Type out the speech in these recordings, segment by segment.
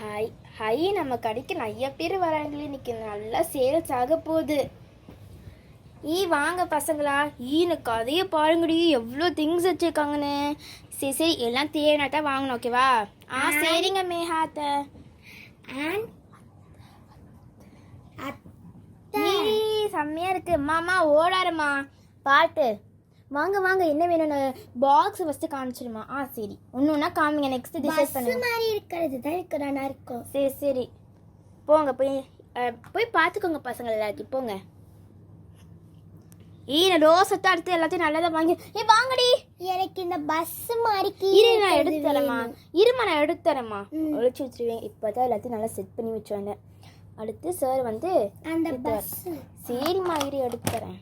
Hi hi, நம்ம கடைக்கு நிறைய பேர் வராங்களே, இன்னைக்கு நல்லா சேல்ஸ் ஆக போகுது. வாங்க பசங்களா, எனக்கு கதையை பாருங்கடி, எவ்வளோ திங்ஸ் வச்சுருக்காங்கன்னு. சரி சரி, எல்லாம் தேவையானதான் வாங்கணும், ஓகேவா? சரிங்க மேகாத்த. செம்மையா இருக்கு மாமா, ஓடாரம்மா பாட்டு. வாங்க வாங்க, என்ன வேணும்னு பாக்ஸ் ஃபஸ்ட்டு காமிச்சிடுமா? சரி, ஒன்று ஒன்றா காமிங்க. நெக்ஸ்ட் டிசைட் பண்ணுங்க. மாதிரி இருக்கிறது தான் இருக்கிறானா இருக்கும். சரி சரி, போங்க போய் பார்த்துக்கோங்க பசங்க எல்லாத்தையும், போங்க. நான் ரோசத்தை அடுத்து எல்லாத்தையும் நல்லதாக வாங்கி. வாங்கடி, எனக்கு இந்த பஸ் மாதிரி நான் எடுத்து தரேம்மா. நான் எடுத்து தரேம்மா. ஒழிச்சு வச்சிருவேன். இப்போ தான் எல்லாத்தையும் நல்லா செட் பண்ணி வச்சுருவாங்க. அடுத்து சார் வந்து அந்த பஸ். சரிம்மா, எடுத்து தரேன்.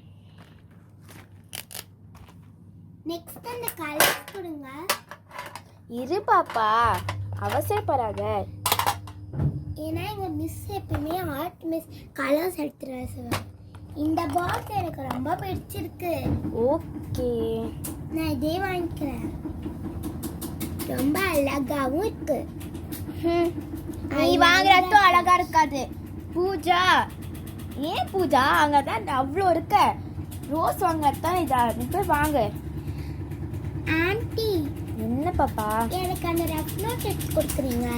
நெக்ஸ்ட் அந்த கலர்ஸ் கொடுங்க. இரு பாப்பா, அவசரப்படாத. ஏன்னா எங்க மிஸ் எப்பவுமே ஆர்ட் மிஸ் கலர்ஸ் எடுத்துறாரு சார். இந்த பாக்ஸ் எனக்கு ரொம்ப பிடிச்சிருக்கு. ஓகே, நான் இதே வாங்கிக்கிறேன். ரொம்ப அழகாவும் இருக்கு. நீ வாங்குறதும் அழகா இருக்காது பூஜா. ஏன் பூஜா, அங்கதான் அவ்வளோ இருக்க. ரோஸ் வாங்கத்தான் இதா, நீ போய் வாங்க. ஆன்ட்டி, என்ன பாப்பா? எனக்கு அந்த ரஃப் நோட் எடுத்து கொடுக்குறீங்க?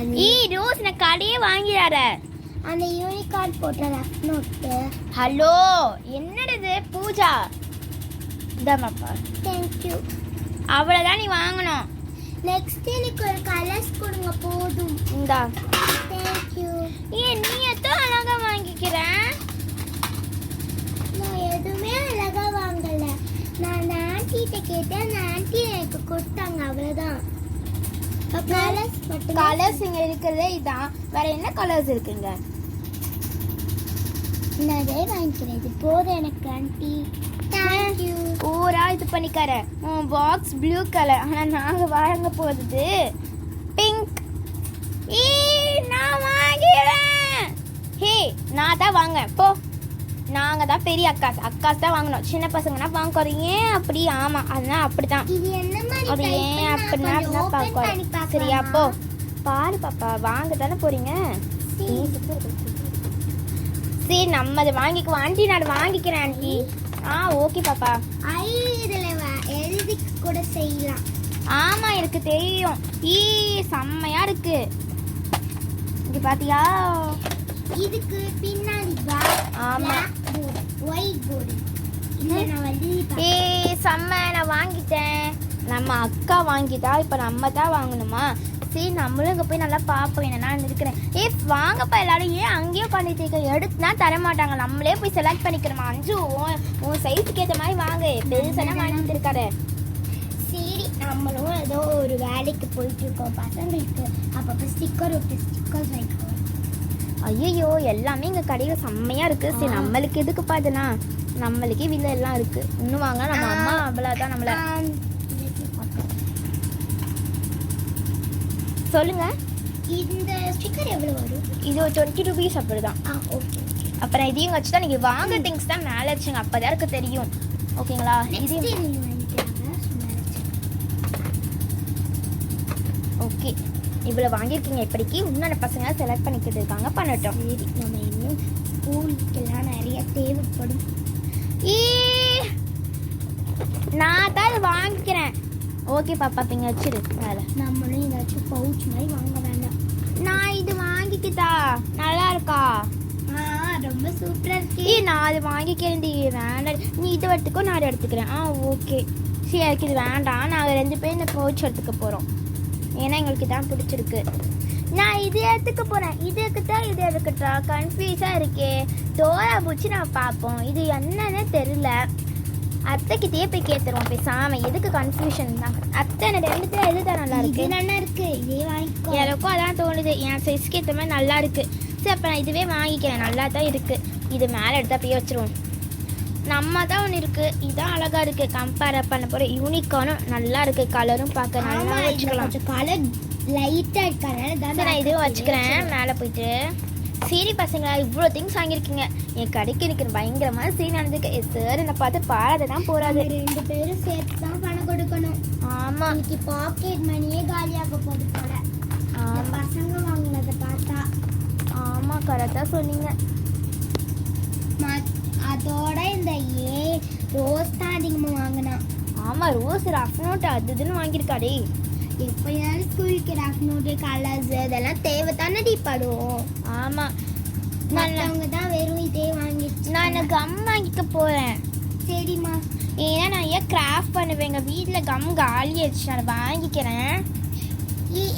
ரோஸ் நான் கடையே வாங்கிடார. அந்த யூனிகார்ன் போட்ட ரஃப் நோட். ஹலோ, என்னது பூஜா? இந்தாமாப்பா. தேங்க்யூ. அவ்வளோதான் நீ வாங்கணும். நெக்ஸ்ட் எனக்கு ஒரு கலர்ஸ் கொடுங்க போதும். இந்தா. தேங்க்யூ. நீ எத்தனை அழகா வாங்கிக்கிறேன்? நான் எதுவுமே அழகா வாங்கல. நான் அந்த ஆன்ட்டிகிட்ட கேட்டேன், அந்த ஆன்ட்டி எனக்கு கொடுத்தாங்க, அவ்வளோதான். கலர்ஸ் மட்டும். கலர்ஸ் இங்கே இருக்கிறதே இதான். வேற என்ன கலர்ஸ் இருக்குங்க? நான் அதே வாங்கிக்கிறேன், இது போதும் எனக்கு ஆன்ட்டி. தேங்க்யூ. ஓரா இது பண்ணிக்கார. பாக்ஸ் ப்ளூ கலர், ஆனால் நாங்கள் வாங்க போகிறது பிங்க். நான் வாங்கிறேன். நான் தான் வாங்க போ. நாங்கள் தான் பெரிய அக்காஸ் தான் வாங்கணும். சின்ன பசங்கன்னா வாங்குறீங்க அப்படி? ஆமாம், அதெல்லாம் அப்படிதான். இது என்ன மாதிரி? அது ஏன் அப்படின்னா பார்க்க. சரியா, போ பாரு பாப்பா, வாங்க தானே போறீங்க. சரி, நம்ம அதை வாங்கிக்குவோம். ஆண்டி, நான் வாங்கிக்கிறேன் ஆண்டி. ஓகே பாப்பா. இதில் எழுதி கூட செய்யலாம். ஆமா, எனக்கு தெரியும். செம்மையா இருக்கு. இங்க பாத்தியா? இதுக்கு பின்னாடி ஆமா, ஒயிட் போர்டு. இல்லை, நான் வந்து செம்ம, நான் வாங்கிட்டேன். நம்ம அக்கா வாங்கிட்டா, இப்போ நம்ம தான் வாங்கணுமா? சரி, நம்மளும் இங்கே போய் நல்லா பார்ப்போம். என்னன்னா இருக்கிறேன். வாங்கப்பா எல்லாரும். ஏன் அங்கேயே பண்ணிட்டு எடுத்துனா தர மாட்டாங்க. நம்மளே போய் செலக்ட் பண்ணிக்கிறோமா? அஞ்சு உன் சைஸுக்கு ஏற்ற மாதிரி வாங்க. பெருசெல்லாம் வாங்கிட்டு இருக்காரு. சரி, நம்மளும் ஏதோ ஒரு வேலைக்கு போயிட்டு இருக்கோம். பசங்களுக்கு அப்பப்போ ஸ்டிக்கர்ஸ் வாங்கிக்கோ. ஐயோ, எல்லாமே இங்கே கடையில் செம்மையாக இருக்குது. சரி, நம்மளுக்கு எதுக்குப்பா இதெல்லாம்? நம்மளுக்கே வீட்டில் எல்லாம் இருக்குது. இன்னும் வாங்க, நம்ம அம்மா அவ்வளோதான் நம்மளை. சொல்லுங்க. இந்த ஸ்டிக்கர் எவ்வளோ வரும்? இது ஒரு 20 rupees அப்படிதான். ஓகே. அப்புறம் இதையும் வச்சு தான் நீங்கள் வாங்க திங்ஸ் தான் மேலே வச்சுங்க. அப்போ தான் எனக்கு தெரியும். ஓகேங்களா? இதையும் ஓகே. இவ்வளோ வாங்கியிருக்கீங்க. இப்படிக்கு இன்னொன்று பசங்க செலக்ட் பண்ணிக்கிட்டு இருக்காங்க, பண்ணட்டும். சரி, நம்ம இன்னும் ஸ்கூலுக்கெல்லாம் நிறைய தேவைப்படும். நான் தான் இதை வாங்கிக்கிறேன். ஓகே பாப்பா, இங்கே வச்சிரு மேலே. நம்மளும் ஏதாச்சும் பவுச் மாதிரி வாங்க வேண்டாம். நான் இது வாங்கிக்கிட்டா நல்லா இருக்கா? ரொம்ப சூப்பராக இருக்கு. நான் அது வாங்கிக்கிறேன். வேண்டாம், நீ இதை எடுத்துக்கோ, நான் அதை எடுத்துக்கிறேன். ஓகே. சரி, எனக்கு இது வேண்டாம். நாங்கள் 2 பேரும் இந்த பவுச் எடுத்துக்க போகிறோம். ஏன்னா எங்களுக்கு தான் பிடிச்சிருக்கு. நான் இது எடுத்துக்க போகிறேன். இது எடுக்கட்டா? கன்ஃபியூஸாக இருக்கே. தோரா பூச்சி நம்ம பார்ப்போம். இது என்னன்னு தெரியல. அத்தைக்கிட்டே போய் கேட்டுருவோம் பேசாம. எதுக்கு கன்ஃபியூஷன் தான்? அத்தை, 2 பேர் எது தான் நல்லா இருக்கு? நல்லா இருக்கு, இதே வாங்கிக்கோ. எனக்கும் அதான் தோணுது. என் சைஸ்க்கு ஏற்ற மாதிரி நல்லா இருக்கு. சரி, அப்போ நான் இதுவே வாங்கிக்கிறேன். நல்லா தான் இருக்கு. இது மேலே எடுத்தா போய் வச்சிருவோம். நம்ம தான் ஒன்று இருக்கு. இதான் அழகா இருக்கு. கம்பேர் பண்ண போற யூனிகார்னும் நல்லா இருக்கு. கலரும் பார்க்க நல்லா வச்சுக்கலாம். கலர் லைட்டா இருக்கானே தான் நான் இதுவும் வச்சுக்கிறேன் மேலே போயிட்டு. சரி பசங்களா, இவ்வளோ திங்ஸ் வாங்கியிருக்கீங்க. என் கடைக்கு எனக்கு பயங்கரமான சீன் நடந்துருக்கு. சார் என்னை பார்த்து பாராத தான் போறாது. 2 பேரும் சேர்த்து தான் பணம் கொடுக்கணும். ஆமா, இன்னைக்கு பாக்கெட் மணியே காலியாக போகுது போல. பசங்க வாங்கினதை பார்த்தா கரெக்டாக சொன்னீங்க. அதோட இந்த ரோஸ் தான் அதிகமாக வாங்கினான். ஆமாம், ரோஸ் ரஃப் நோட் அது இதுன்னு வாங்கியிருக்காடே. எப்பயாவது ஸ்கூலுக்கு ரஃப் நோட்டு கலர்ஸ் இதெல்லாம் தேவை தானே படும். ஆமாம், நல்லவங்க தான் வெறும் இதே வாங்கிடுச்சு. நான் கம் வாங்கிக்க போகிறேன். சரிம்மா. ஏன்னா நான் ஏன் கிராஃப்ட் பண்ணுவேன், எங்கள் வீட்டில் கம் காலி ஆயிடுச்சு, நான் வாங்கிக்கிறேன்.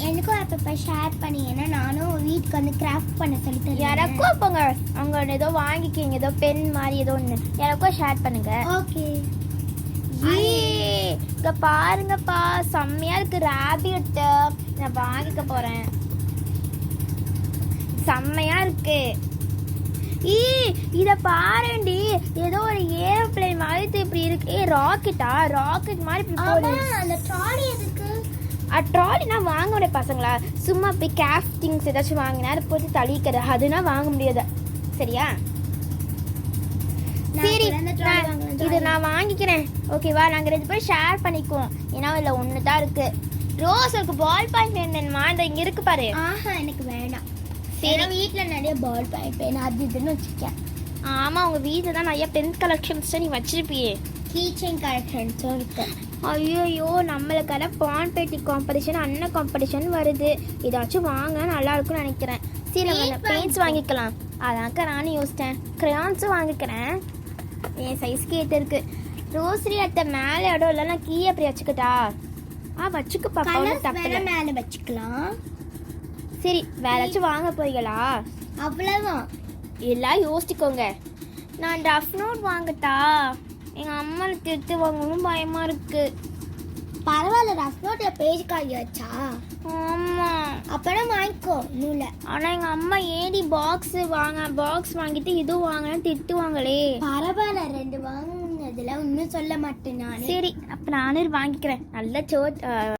எனக்கும் அப்பப்போ ஷேர் பண்ணி, ஏன்னா நானும் வீட்டுக்கு வந்து கிராஃப்ட் பண்ண சொல்லி தரேன். யாராக்கும் அப்போங்க அவங்க ஏதோ வாங்கிக்கிங்க, ஏதோ பென் மாதிரி ஏதோ ஒன்று யாராக்கும் ஷேர் பண்ணுங்க. ஓகே. இங்க பாருங்கப்பா, செம்மையா இருக்கு ரேபிட். நான் வாங்கிக்க போறேன். செம்மையா இருக்கு. இத பாருண்டி, ஏதோ ஒரு ஏரோப்ளேன் மாதிரி இப்படி இருக்கு. ராக்கெட்டா? ராக்கெட் மாதிரி இப்படி போகுது. அந்த ட்ராலி எதுக்கு? ட்ராலினா வாங்க முடியாது பசங்களா, சும்மா போய் கிராஃப்ட் திங்ஸ் ஏதாச்சும் வாங்கினா அதை போட்டு தளிக்கிறது, அதுனா வாங்க முடியாது. சரியா? சரி, இது நான் வாங்கிக்கிறேன். ஓகேவா? நாங்கள் 2 பேரும் ஷேர் பண்ணிக்குவோம். ஏன்னா இதில் ஒன்று தான் இருக்கு. ரோஸ் இருக்கு. பால் பாயிண்ட் வேணுமா? இந்த இங்கே இருக்கு பாரு. ஆஹா, எனக்கு வேண்டாம். சரி, வீட்டில் நிறைய பால் பாயிண்ட் வேணும், அது இதுன்னு வச்சுருக்கேன். ஆமாம், உங்கள் வீட்டில் தான் நிறைய பென் கலெக்ஷன்ஸ் நீ வச்சிருப்பியே. கீச்சைன் கலெக்ஷன்ஸும் இருக்கு. ஐயோ, நம்மளுக்கான பான் பேட்டி காம்படிஷன், அண்ணன் காம்படிஷன் வருது. ஏதாச்சும் வாங்க நல்லா இருக்கும்னு நினைக்கிறேன். சரி, நம்ம பெயிண்ட்ஸ் வாங்கிக்கலாம். அதான்க்கா நானும் யோசித்தேன். க்ரையான்ஸும் வாங்கிக்கிறேன். என் சைஸ்க்கு ஏற்ற இருக்கு. ரோசரி அத்தை மேலே இடம் இல்லைன்னா கீழே அப்படி வச்சுக்கிட்டா? வச்சுக்கு பாப்பா, தப்பு மேலே வச்சுக்கலாம். சரி, வேற ஏதாச்சும் வாங்க போறீங்களா? அவ்வளோதான். எல்லாம் யோசிச்சுக்கோங்க. நான் ரஃப் நோட் வாங்கட்டா? எங்கள் அம்மா திட்டு வாங்கணும் பயமா இருக்கு. பரவாயில்ல, ரஃப் நோட்டில் பேஜ் காய் வச்சா? ஆமாம். அப்புறம் வாங்கிக்கோ, நூலை. ஆனால் எங்கள் அம்மா ஏடி பாக்ஸ் வாங்கிட்டு இதுவும் வாங்கினா திட்டுவாங்களே. பரவாயில்ல, 2 வாங்கினதுல ஒன்றும் சொல்ல மாட்டேன் நான். சரி, அப்போ நானும் வாங்கிக்கிறேன். நல்ல